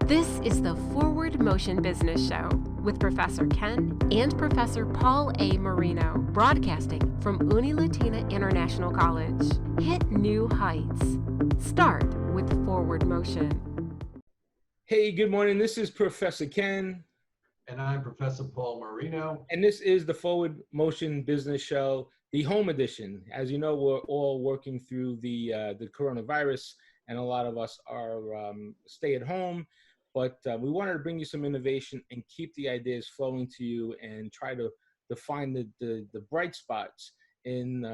This is the Forward Motion Business Show with Professor Ken and Professor Paul A. Marino, broadcasting from Uni Latina International College. Hit new heights. Start with Forward Motion. Hey, good morning. This is Professor Ken. And I'm Professor Paul Marino. And this is the Forward Motion Business Show, the home edition. As you know, we're all working through the coronavirus, and a lot of us are stay at home. But we wanted to bring you some innovation and keep the ideas flowing to you and try to find the bright spots in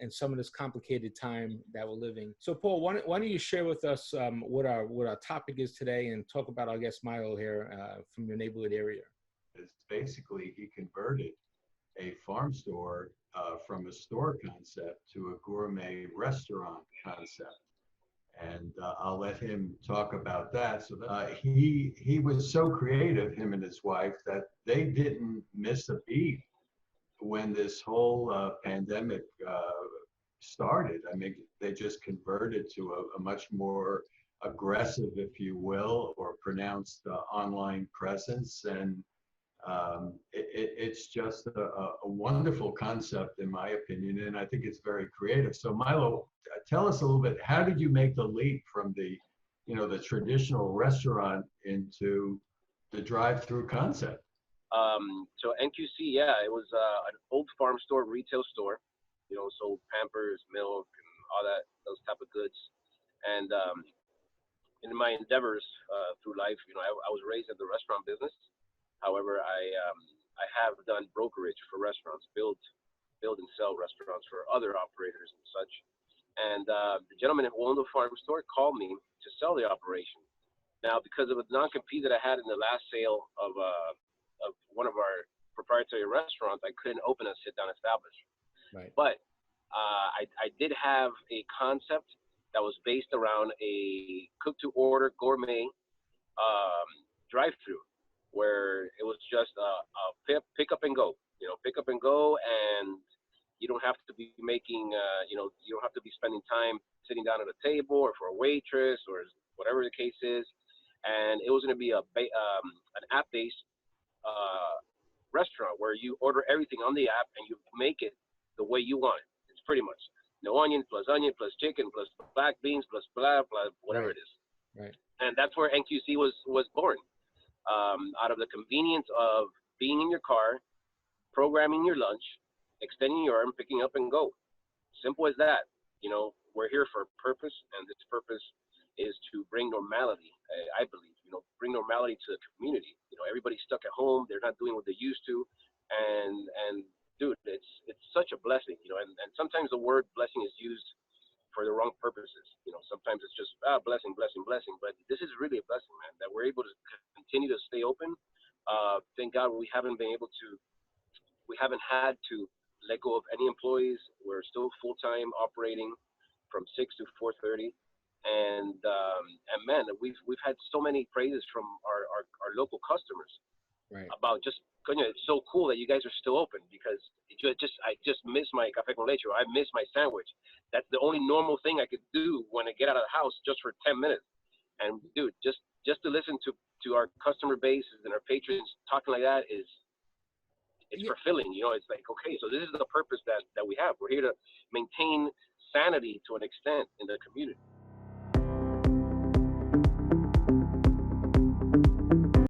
some of this complicated time that we're living. So, Paul, why don't you share with us what our topic is today and talk about our guest Milo here from your neighborhood area. It's basically he converted a farm store from a store concept to a gourmet restaurant concept. And I'll let him talk about that. So he was so creative, him and his wife, that they didn't miss a beat when this whole pandemic started. I mean, they just converted to a much more aggressive, if you will, or pronounced online presence. And it's just a wonderful concept, in my opinion, and I think it's very creative. So, Milo, tell us a little bit. How did you make the leap from the traditional restaurant into the drive-through concept? So NQC, it was an old farm store, retail store. Sold Pampers, milk, and all those type of goods. And in my endeavors through life, I was raised in the restaurant business. However, I have done brokerage for restaurants, build and sell restaurants for other operators and such. And the gentleman who owned the farm store called me to sell the operation. Now, because of a non-compete that I had in the last sale of one of our proprietary restaurants, I couldn't open a sit-down establishment. Right. But I did have a concept that was based around a cook-to-order gourmet drive-through, where it was just a pick up and go, and you don't have to be making, you don't have to be spending time sitting down at a table or for a waitress or whatever the case is. And it was going to be an app-based restaurant where you order everything on the app and you make it the way you want it. It's pretty much no onion plus chicken plus black beans plus blah, blah, whatever Right. it is. Right. And that's where NQC was born. Out of the convenience of being in your car, programming your lunch, extending your arm, picking up and go. Simple as that. We're here for a purpose, and this purpose is to bring normality, I believe, bring normality to the community. Everybody's stuck at home. They're not doing what they used to. And dude, it's such a blessing, and sometimes the word blessing is used for the wrong purposes. Sometimes it's just blessing, but this is really a blessing, man, that we're able to continue to stay open. Thank God we haven't had to let go of any employees. We're still full-time operating from 6 to 4:30. And man, we've had so many praises from our local customers. Right. About just, it's so cool that you guys are still open, because I just miss my café con leche, or I miss my sandwich. That's the only normal thing I could do when I get out of the house, just for 10 minutes. And dude, just to listen to our customer base and our patrons talking like that it's fulfilling. It's like, okay, so this is the purpose that we have. We're here to maintain sanity to an extent in the community.